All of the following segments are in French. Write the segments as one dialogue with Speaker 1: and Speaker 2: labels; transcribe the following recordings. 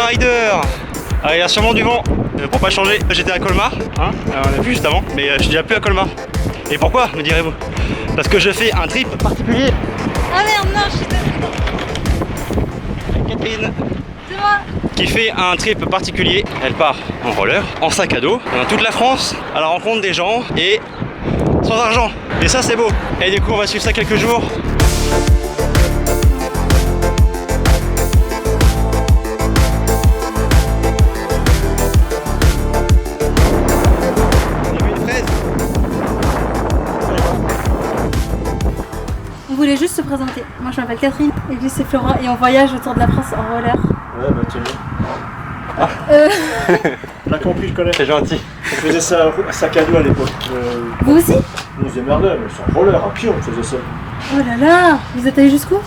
Speaker 1: rider. Ah, il y a sûrement du vent. Pour pas changer, j'étais à Colmar, hein, on a vu juste avant, mais je suis déjà plus à Colmar. Et pourquoi, me direz-vous? Parce que je fais un trip particulier.
Speaker 2: Ah merde, non, je suis
Speaker 1: Catherine,
Speaker 2: c'est moi.
Speaker 1: qui fait un trip particulier. Elle part en roller, en sac à dos, dans toute la France, à la rencontre des gens et sans argent. Et ça, c'est beau. Et du coup, on va suivre ça quelques jours.
Speaker 2: On voulait juste se présenter. Moi, je m'appelle Catherine et lui, c'est Florent. Et on voyage autour de la France en roller.
Speaker 3: Ouais, bah tiens. On a compris, je connais.
Speaker 1: C'est gentil.
Speaker 3: On faisait ça à sac à dos à l'époque.
Speaker 2: Vous aussi?
Speaker 3: On nous démerdait, mais c'est un roller, à pied, on faisait ça.
Speaker 2: Oh là là. Vous êtes allé jusqu'où?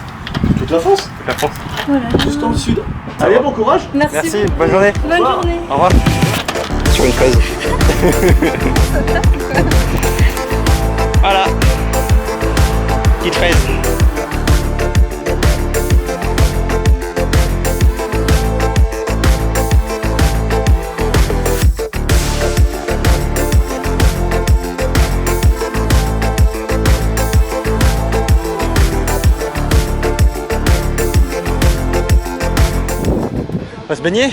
Speaker 3: Toute la France,
Speaker 1: La France.
Speaker 2: Oh là là.
Speaker 3: juste dans le sud. Allez, bon courage.
Speaker 2: Merci.
Speaker 1: Merci,
Speaker 2: beaucoup.
Speaker 1: bonne journée.
Speaker 2: Bonne
Speaker 3: revoir.
Speaker 2: journée.
Speaker 1: Au revoir. Sur une fraise. Voilà. Petite fraise. On va se baigner?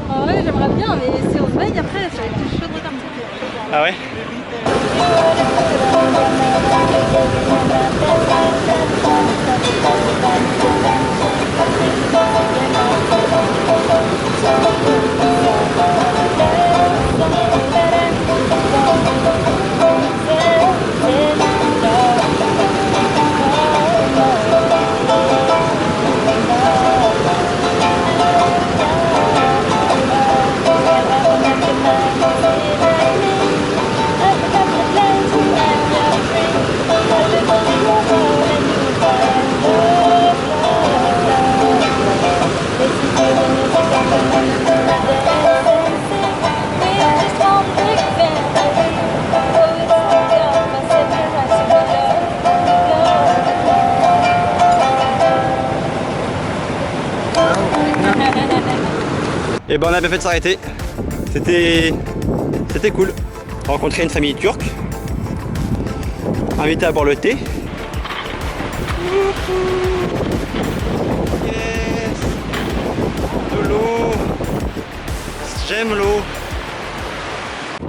Speaker 2: En vrai, j'aimerais bien, mais si on se baigne après, ça va être plus chaud de repartir.
Speaker 1: Ah ouais? Et ben on a bien fait de s'arrêter. C'était cool. Rencontrer une famille turque. Invité à boire le thé. Yes. De l'eau. J'aime l'eau.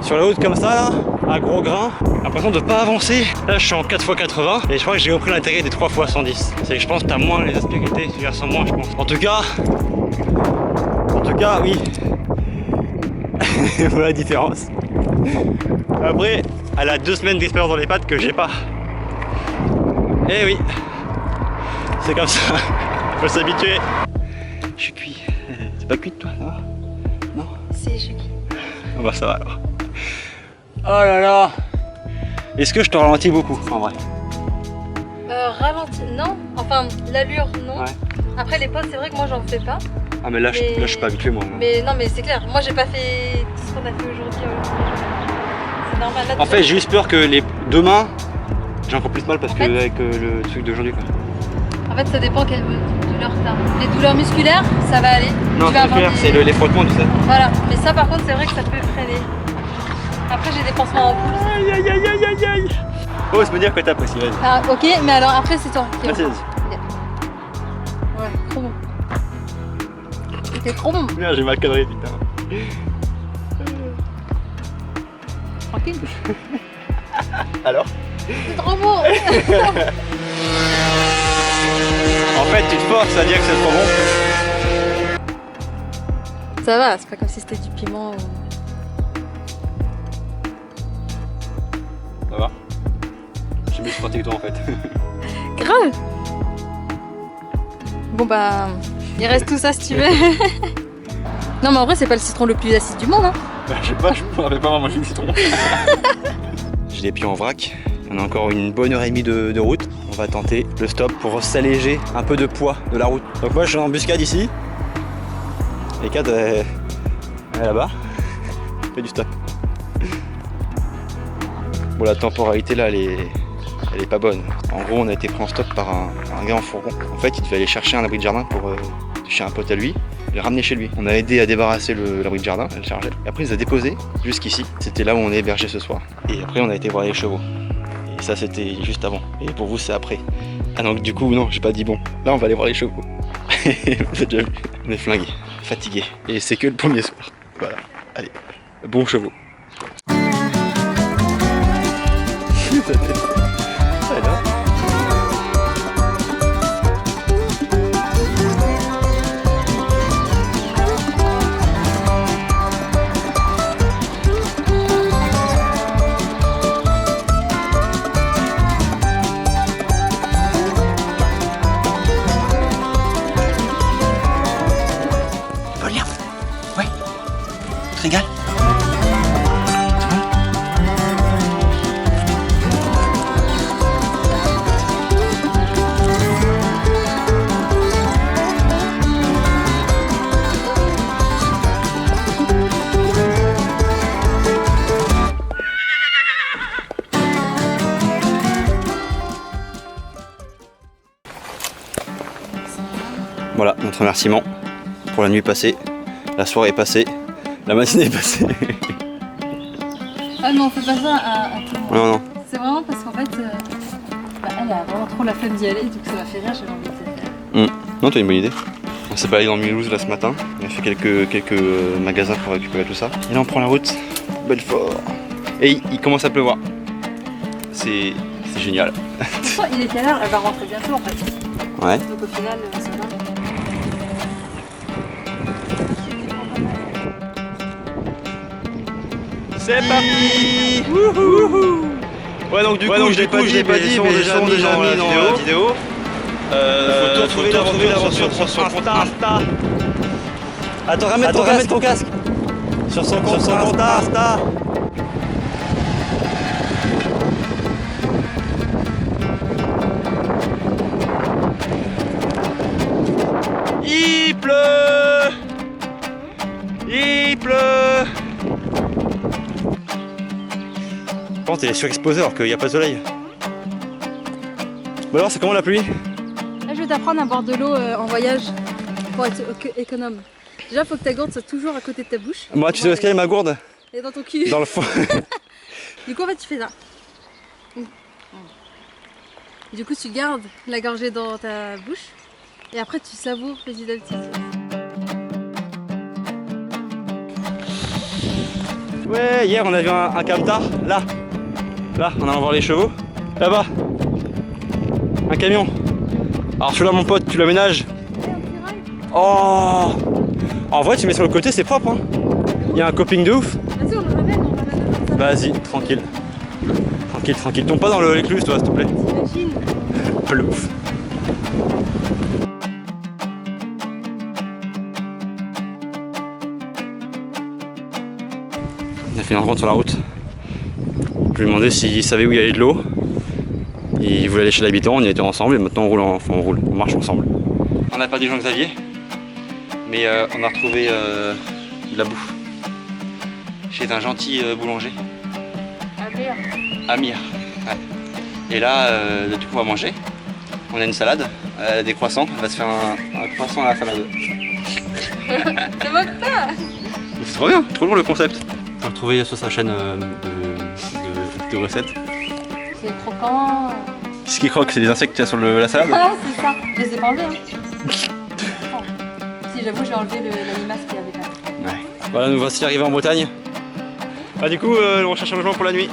Speaker 1: Sur la route comme ça là, à gros grain, l'impression de pas avancer. Là je suis en 4x80 et je crois que j'ai compris l'intérêt des 3x110. C'est que je pense que t'as moins les aspérités, tu ressens moins je pense. En tout cas, oui. Voilà la différence. Après, elle a 2 semaines d'expérience dans les pattes que j'ai pas. Eh oui, c'est comme ça. Faut s'habituer. Je suis cuit. C'est pas cuit toi, ça va? Non?
Speaker 2: Si, je suis qui?
Speaker 1: Oh bah ça va alors. Oh là là. Est-ce que je te ralentis beaucoup en vrai?
Speaker 2: Ralenti, non. Enfin, l'allure, non.
Speaker 1: Ouais.
Speaker 2: Après, les potes, c'est vrai que moi, j'en fais pas.
Speaker 1: Ah mais là,
Speaker 2: Mais-
Speaker 1: je suis pas habitué moi.
Speaker 2: Mais non, mais c'est clair. Moi, j'ai pas fait tout ce qu'on a fait aujourd'hui. C'est normal. Là,
Speaker 1: En fait, j'ai juste peur que les demain, j'ai encore plus mal parce que
Speaker 2: En fait-
Speaker 1: avec le truc d'aujourd'hui quoi.
Speaker 2: En fait, ça dépend quelle douleur t'as. Les douleurs musculaires, ça va aller.
Speaker 1: Non,
Speaker 2: Tu vas
Speaker 1: c'est
Speaker 2: avoir
Speaker 1: clair,
Speaker 2: des-
Speaker 1: c'est les frottements tout ça.
Speaker 2: Voilà. Mais ça, par contre, c'est vrai que ça peut freiner. Après, j'ai des pansements en pouce.
Speaker 1: Aïe aïe aïe aïe aïe aïe. Ose me dire que t'apprécies, vas-y.
Speaker 2: Ah, ok, mais alors après, c'est toi. qui
Speaker 1: Vas-y,
Speaker 2: reprends.
Speaker 1: vas-y.
Speaker 2: Ouais, trop bon. C'était trop bon.
Speaker 1: Merde, j'ai mal cadré putain.
Speaker 2: Tranquille.
Speaker 1: Alors?
Speaker 2: C'est trop bon.
Speaker 1: En fait, tu te forces à dire que c'est trop bon.
Speaker 2: Ça va, c'est pas comme si c'était du piment.
Speaker 1: Ça va? J'ai mieux supporté que toi en fait.
Speaker 2: Grave. Bon bah, il reste tout ça si tu veux. Non mais en vrai c'est pas le citron le plus acide du monde hein.
Speaker 1: Bah, je sais pas, je me rappelle pas moi, j'ai du citron. J'ai les pieds en vrac. On a encore une bonne heure et demie de route. On va tenter le stop pour s'alléger un peu de poids de la route. Donc moi je suis en embuscade ici. Et Kat elle est là-bas. On fait du stop. Bon la temporalité là elle est pas bonne. En gros on a été pris en stop par un gars en fourgon. En fait il devait aller chercher un abri de jardin pour chez un pote à lui. il l'a ramené chez lui. On a aidé à débarrasser l'abri de jardin, le charger. Et après il nous a déposé jusqu'ici. C'était là où on est hébergé ce soir. Et après on a été voir les chevaux. Et ça c'était juste avant. Et pour vous c'est après. Ah donc du coup non, j'ai pas dit bon. Là on va aller voir les chevaux. Vous avez déjà vu. On est flingués, fatigués. Et c'est que le premier soir. Voilà. Allez, bon chevaux. Régale. Voilà notre remerciement pour la nuit passée, la soirée passée. La matinée est passée.
Speaker 2: Ah mais on fait pas ça à tout le monde.
Speaker 1: Non, non.
Speaker 2: C'est vraiment parce qu'en fait, elle a vraiment trop la flemme d'y aller, du coup ça m'a fait rire, j'avais envie de le faire.
Speaker 1: Non, t'as une bonne idée. On s'est baladé dans Mulhouse là ce matin. On a fait quelques magasins pour récupérer tout ça. Et là on prend la route. Belfort. Et il commence à pleuvoir. C'est génial.
Speaker 2: Pourtant, il est quelle heure? Elle va rentrer bientôt en fait.
Speaker 1: Ouais.
Speaker 2: Donc au final, ça va.
Speaker 1: C'est parti. Wouhou. Ouais donc du coup je l'ai pas dit mais ils sont déjà mis dans la vidéo. Faut retrouver l'aventure sur son compte Insta. Attends, ramène ton casque. Sur son compte Insta. Il pleut. Par contre, il est surexposé alors qu'il n'y a pas de soleil. Bon alors, c'est comment la pluie?
Speaker 2: Là, je vais t'apprendre à boire de l'eau en voyage pour être économe. Déjà, faut que ta gourde soit toujours à côté de ta bouche.
Speaker 1: Moi, tu sais où est-ce qu'elle est ma gourde?
Speaker 2: Elle est dans ton cul.
Speaker 1: Dans le fond.
Speaker 2: Du coup, en fait, tu fais ça. Et du coup, tu gardes la gorgée dans ta bouche et après, tu savoures petit à petit.
Speaker 1: Ouais, hier on a vu un camtar, là, on allant voir les chevaux, là-bas, un camion. Alors celui-là mon pote, tu l'aménages. Oh, en vrai tu mets sur le côté, c'est propre hein. Il y a un coping de ouf.
Speaker 2: Vas-y, on le ramène comme ça.
Speaker 1: Vas-y, tranquille. Tranquille, tombe pas dans l'écluse toi s'il te plaît.
Speaker 2: T'imagines?
Speaker 1: Plouf. On a fait une rencontre sur la route. Je lui ai demandé s'il savait où il y avait de l'eau. Il voulait aller chez l'habitant, on y était ensemble et maintenant on marche ensemble. On n'a pas dit Jean-Xavier, mais on a retrouvé de la bouffe chez un gentil boulanger. Amir. Ouais. Et là, du coup on va manger. On a une salade, des croissants, on va se faire un croissant à la salade.
Speaker 2: Ça va pas?
Speaker 1: C'est trop bien, trop lourd le concept. On va retrouver sur sa chaîne de recettes.
Speaker 2: C'est croquant.
Speaker 1: Ce qui croque, c'est les insectes qu'il y a sur la salade.
Speaker 2: Ah, c'est ça. Je les ai pas enlevés. Hein. Si, j'avoue, j'ai enlevé la limace qu'il y avait là.
Speaker 1: Ouais. Voilà, nous voici arrivés en Bretagne. Ah, du coup, on cherche un logement pour la nuit.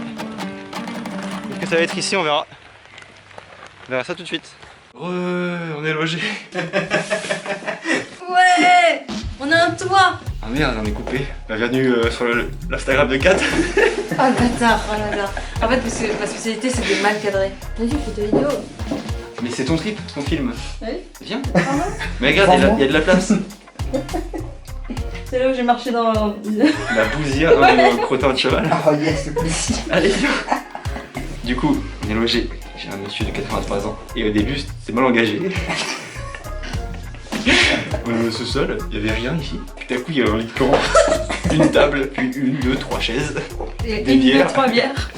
Speaker 1: Est-ce que ça va être ici? On verra. On verra ça tout de suite. On est logé.
Speaker 2: Ouais, on a un toit.
Speaker 1: Ah merde, on est coupé. Bienvenue sur l'Instagram de Kat.
Speaker 2: Ah bâtard, oh là là. En fait, parce que ma spécialité c'est de mal cadrer. Vas-y, fais ta vidéo.
Speaker 1: Mais c'est ton trip, ton film.
Speaker 2: Oui.
Speaker 1: Viens. Mais regarde, il y a de la place.
Speaker 2: C'est là où j'ai marché dans
Speaker 1: la bousière dans le crottin de cheval.
Speaker 3: Oh yes, c'est précis.
Speaker 1: Allez, viens. Du coup, on est logé chez un monsieur de 83 ans. Et au début, c'était mal engagé. Ce sol, il n'y avait rien ici. Tout à coup, il y avait un lit de camp, une table, puis 1, 2, 3 chaises,
Speaker 2: et
Speaker 1: des
Speaker 2: 1,
Speaker 1: bières,
Speaker 2: 2, 3 bières.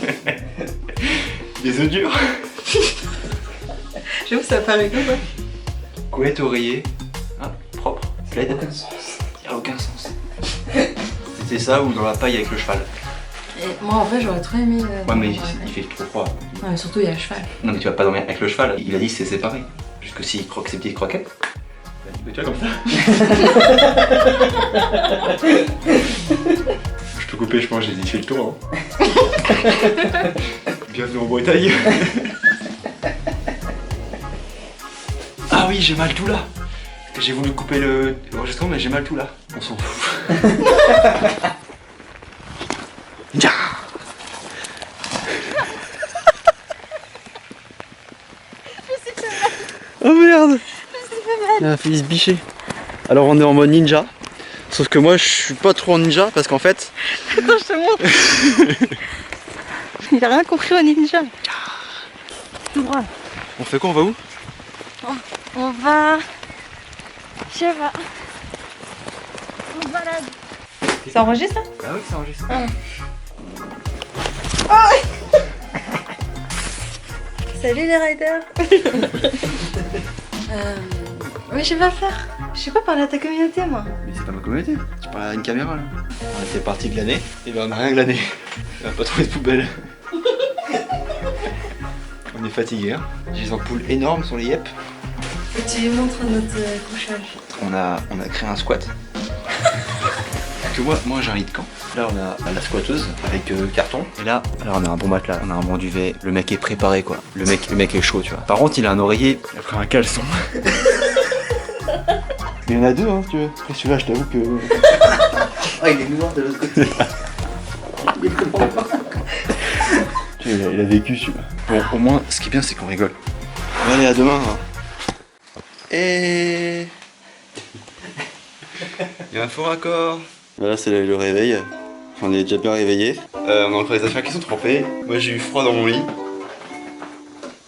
Speaker 1: des œufs durs.
Speaker 2: J'avoue, ça paraît comme ça.
Speaker 1: Couette, oreiller. Ah, propre. Plaid.
Speaker 3: Aucun sens.
Speaker 1: tester ça ou dans la paille avec le cheval.
Speaker 2: Et moi en vrai j'aurais trop aimé.
Speaker 1: Ouais, mais il fait trop froid.
Speaker 2: Ouais, mais surtout il y a le cheval.
Speaker 1: Non, mais tu vas pas dormir avec le cheval. Il a dit que c'est séparé. Jusque s'il croque ses petites croquettes. Mais tu vois, comme ça. Je peux couper, je pense, j'ai fait le tour. Hein. Bienvenue en Bretagne. Ah oui, j'ai mal tout là. J'ai voulu couper l'enregistrement, mais j'ai mal tout là. On s'en fout. Oh merde! Il a failli se bicher. Alors on est en mode ninja. Sauf que moi je suis pas trop en ninja parce qu'en fait.
Speaker 2: Attends, je te montre. Il a rien compris au ninja. Tout droit.
Speaker 1: On fait quoi? On va où?
Speaker 2: On va. Je sais pas. On se balade. Ça enregistre ça?
Speaker 1: Ah oui, ça enregistre.
Speaker 2: Salut les riders. Mais je sais pas faire. Je sais pas parler à ta communauté moi.
Speaker 1: Mais c'est pas ma communauté, tu parles à une caméra là. On était parti glaner, et ben on a rien glané. On a pas trouvé de poubelle. On est fatigué, hein. J'ai des ampoules énormes sur les yep.
Speaker 2: Et tu lui montres notre couchage.
Speaker 1: On a créé un squat. Que moi j'ai un lit de camp. Là on a la squatteuse avec carton. Et là on a un bon matelas, on a un bon duvet. Le mec est préparé quoi. Le mec est chaud tu vois. Par contre il a un oreiller, il a pris un caleçon. Il y en a deux hein si tu veux. Après celui-là je t'avoue que. Ah il est noir de l'autre côté. Il a vécu celui-là. Bon au moins ce qui est bien c'est qu'on rigole. Bon, allez à demain hein. Et il y a un faux raccord. Voilà, c'est le réveil. On est déjà bien réveillé. On a encore les affaires qui sont trempées. Moi j'ai eu froid dans mon lit.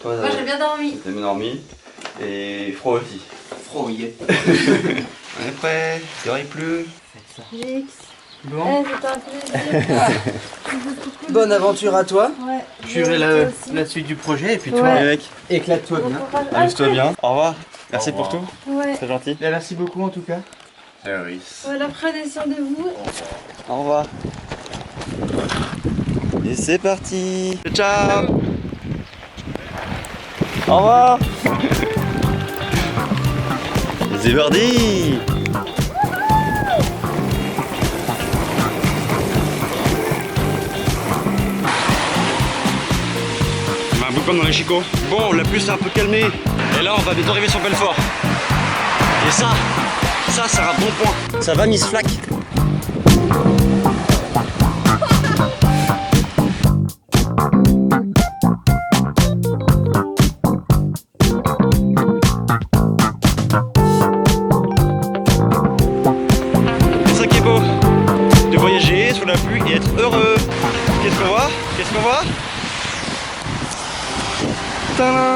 Speaker 1: Toi,
Speaker 2: moi j'ai bien dormi.
Speaker 1: T'as bien dormi. Et froid aussi. Froid, oui. On est prêt. Dehors il pleut.
Speaker 2: Gx.
Speaker 4: Bon.
Speaker 2: C'était un plaisir.
Speaker 4: Bonne aventure à toi.
Speaker 2: Ouais.
Speaker 4: Je verrai la suite du projet et puis toi,
Speaker 2: Ouais.
Speaker 1: mec,
Speaker 4: éclate-toi bien.
Speaker 1: amuse-toi bien. Au revoir. Merci
Speaker 3: Au
Speaker 1: pour
Speaker 3: revoir.
Speaker 1: tout.
Speaker 2: Ouais.
Speaker 1: C'est gentil.
Speaker 4: Et merci beaucoup en tout cas.
Speaker 2: Voilà, prenez soin de vous.
Speaker 1: Au revoir. Et c'est parti. Ciao. Au revoir. C'est parti. Un bout comme dans les chicots. Bon, la pluie s'est un peu calmée. Et là, on va bientôt arriver sur Belfort. Et ça c'est un bon point. Ça va, Miss Flack. C'est ça qui est beau. De voyager sous la pluie et être heureux. Qu'est-ce qu'on voit? Qu'est-ce qu'on voit? Tadam!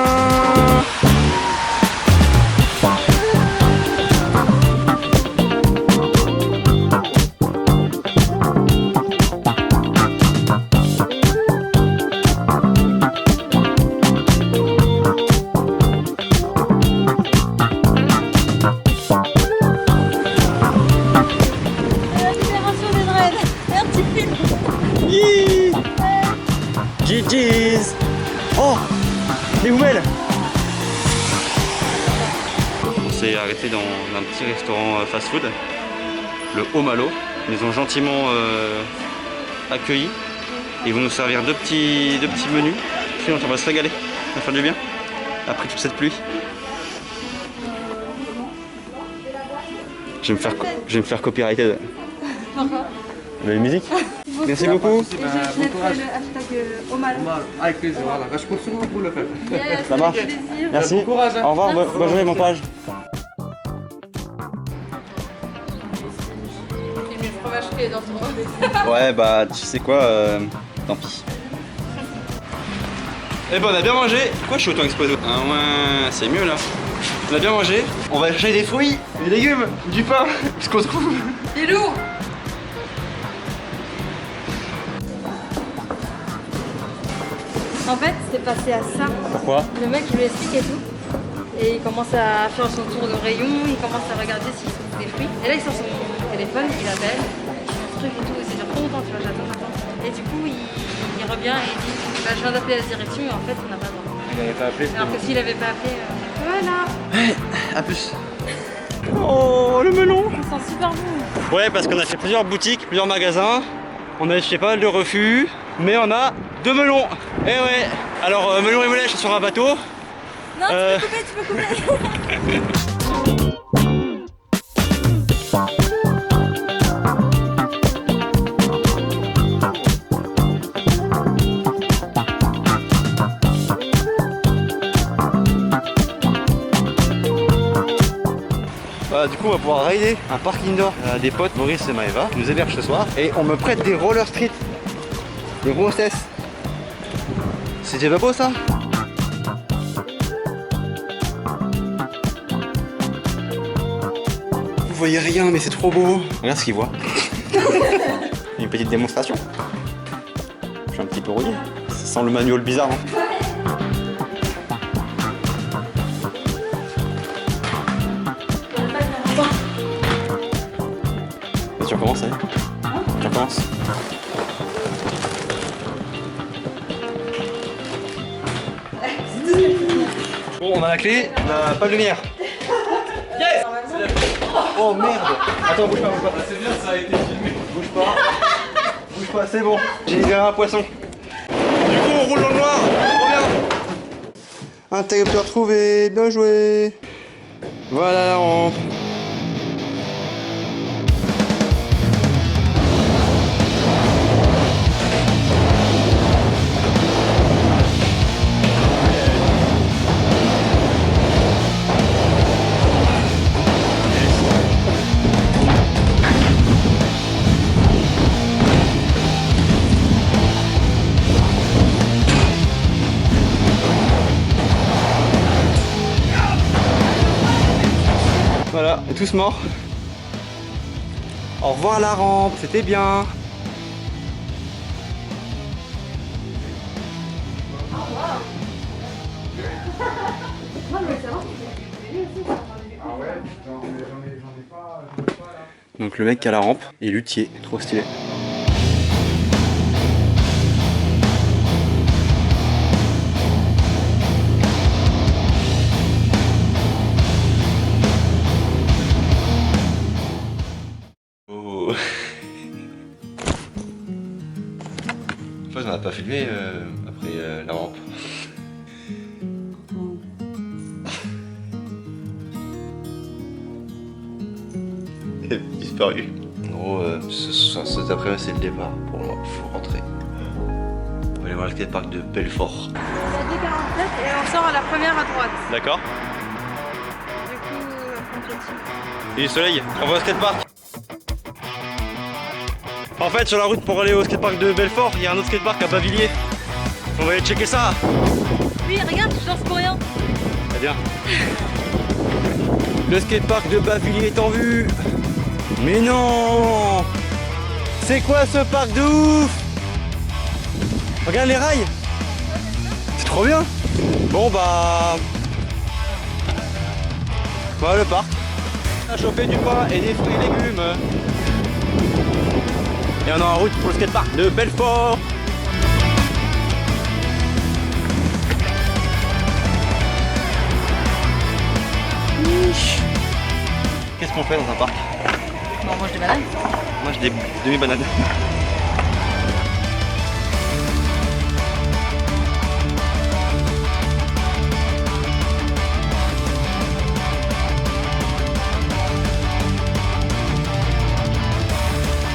Speaker 2: La libération des dreads. Un petit film.
Speaker 1: GG's. Oh, les poubelles. On s'est arrêté dans un petit restaurant fast-food, le Omalo. Ils nous ont gentiment accueillis. Ils vont nous servir deux petits menus. Sinon, on va se régaler, ça va faire du bien. Après toute cette pluie. Je vais me faire copyrighter. La musique. Merci beaucoup.
Speaker 2: Et je mettrai le hashtag Omalo.
Speaker 4: Avec plaisir, voilà. Je compte sur vous pour le faire.
Speaker 2: Yes,
Speaker 1: Ça marche.
Speaker 2: avec plaisir.
Speaker 1: Merci.
Speaker 4: Bon courage, hein.
Speaker 1: Au revoir, bonne journée, bon courage.
Speaker 2: J'ai mis le fromage frais dans ton.
Speaker 1: Ouais, bah tu sais quoi, tant pis. Eh ben on a bien mangé. Pourquoi je suis autant exposé? Ah ouais, c'est mieux là. On a bien mangé. On va chercher des fruits, des légumes, du pain. Ce qu'on trouve.
Speaker 2: Il est lourd. En fait, c'est passé à ça.
Speaker 1: Pourquoi?
Speaker 2: Le mec, je lui explique et tout. Et il commence à faire son tour de rayon, il commence à regarder s'il trouve des fruits. Et là, il sort son téléphone, il appelle. truc et tout, et ça dure trop longtemps, tu vois, j'attends. Et du coup, il revient et il dit, bah, je viens d'appeler la direction et en fait, on n'a pas le droit.
Speaker 1: Il n'avait pas appelé.
Speaker 2: Alors que s'il avait pas appelé, voilà.
Speaker 1: À plus. Oh, le melon.
Speaker 2: On sent super bon.
Speaker 1: Ouais, parce qu'on a fait plusieurs boutiques, plusieurs magasins. On a acheté pas mal de refus, mais on a 2 melons. Eh ouais. Alors, melon et melèche sur un bateau.
Speaker 2: Non, tu peux couper.
Speaker 1: Du coup on va pouvoir rider un parc indoor des potes Maurice et Maëva qui nous hébergent ce soir et on me prête des roller street, des grossesses. C'est déjà pas beau ça? Vous voyez rien mais c'est trop beau. Regarde ce qu'ils voient. Une petite démonstration. Je suis un petit peu rouillé. Ça sent le manual bizarre hein. Tu recommences, allez. Tu recommences. Bon, on a la clé, on n'a pas de lumière. Yes! Oh merde! Attends, bouge pas, bouge pas.
Speaker 5: C'est bien, ça a été filmé.
Speaker 1: Bouge pas. Bouge pas, c'est bon. J'ai libéré un poisson. Du coup, on roule dans le noir. Trop bien. Interrupteur trouvé, bien joué. Voilà la rampe. Voilà, et tous morts. Au revoir la rampe, c'était bien. Donc le mec qui a la rampe est luthier, trop stylé. On n'a pas filmé après la rampe. Elle a disparu. En gros, cet après-midi c'est le départ pour moi, il faut rentrer. On va aller voir le skatepark de Belfort.
Speaker 2: Il y a 2,49 et on sort à la première à droite.
Speaker 1: D'accord.
Speaker 2: Du coup, on continue.
Speaker 1: Et du soleil, on va au skatepark. En fait, sur la route pour aller au skatepark de Belfort, il y a un autre skatepark à Bavilliers. On va aller checker ça.
Speaker 2: Oui, regarde, je danse pour rien.
Speaker 1: Très bien. Le skatepark de Bavilliers est en vue. Mais non! C'est quoi ce parc de ouf? Regarde les rails. C'est trop bien. Bon bah... Voilà le parc. On a chauffé du pain et des fruits et légumes. Et on est en route pour le skatepark de Belfort. Qu'est-ce qu'on fait dans un parc?
Speaker 2: Bon, on mange des bananes.
Speaker 1: On mange des demi-bananes.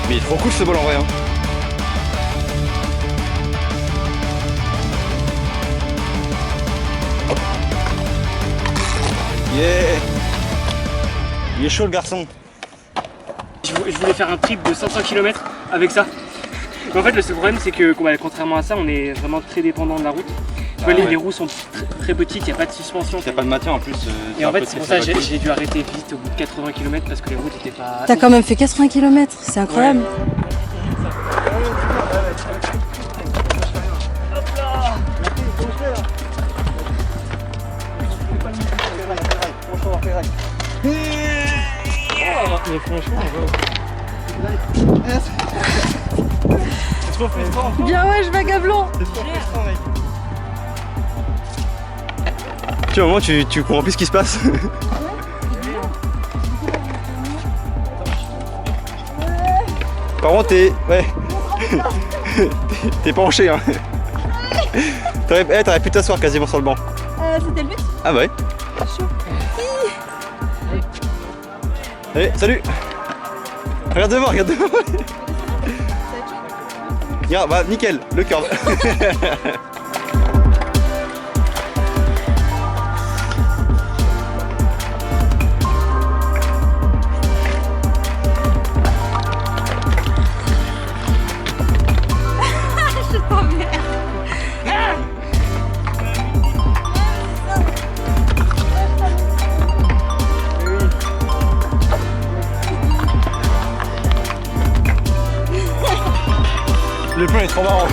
Speaker 1: Mais il est trop cool ce bol en vrai hein. Yeah. Il est chaud le garçon.
Speaker 5: Je voulais faire un trip de 500 km avec ça. Mais en fait, le seul problème, c'est que contrairement à ça, on est vraiment très dépendant de la route. Tu vois, les roues sont très petites, il n'y a pas de suspension.
Speaker 1: Il n'y a pas de maintien en plus.
Speaker 5: Et en fait, c'est pour ça que j'ai dû arrêter vite au bout de 80 km parce que les routes n'étaient pas...
Speaker 2: T'as quand même fait 80 km, c'est incroyable.
Speaker 5: Ouais. Mais franchement,
Speaker 1: trop frustrant.
Speaker 2: Bien ouais, je vagabond.
Speaker 1: C'est trop frustrant, mec. Tu vois, au moment, tu comprends plus ce qui se passe. Par contre, ouais. T'es penché, hein. T'aurais pu t'asseoir quasiment sur le banc.
Speaker 2: C'était le but.
Speaker 1: Ah bah ouais.
Speaker 2: Chaud.
Speaker 1: Allez, salut. Regarde devant, regarde devant. Regarde, bah nickel, le curve.
Speaker 2: Je t'emmerde.
Speaker 1: Le plan est trop marrant.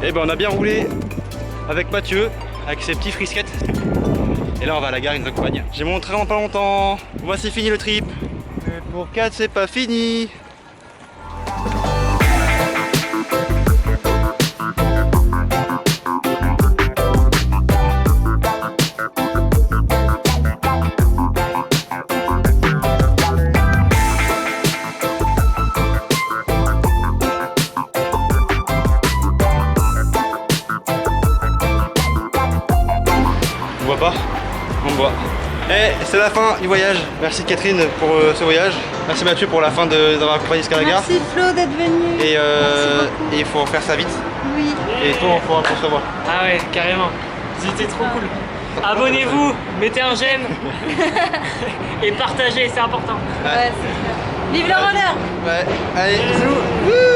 Speaker 1: Et ben on a bien roulé avec Mathieu, avec ses petits frisquettes. Et là on va à la gare, il nous accompagne. J'ai montré en pas longtemps. Voici fini le trip. Mais pour 4 c'est pas fini. On voit pas, on voit. Et c'est la fin du voyage. Merci Catherine pour ce voyage. Merci Mathieu pour la fin d'avoir accompagné jusqu'à la gare.
Speaker 2: Merci Flo d'être venu.
Speaker 1: Et
Speaker 2: Merci beaucoup.
Speaker 1: il faut faire ça vite.
Speaker 2: Oui.
Speaker 1: Et toi, on se revoit.
Speaker 5: Ah ouais, carrément. C'était trop cool. Abonnez-vous, mettez un j'aime et partagez, c'est important.
Speaker 2: Ouais, c'est clair. Vive le roller.
Speaker 1: Ouais, allez, bisous.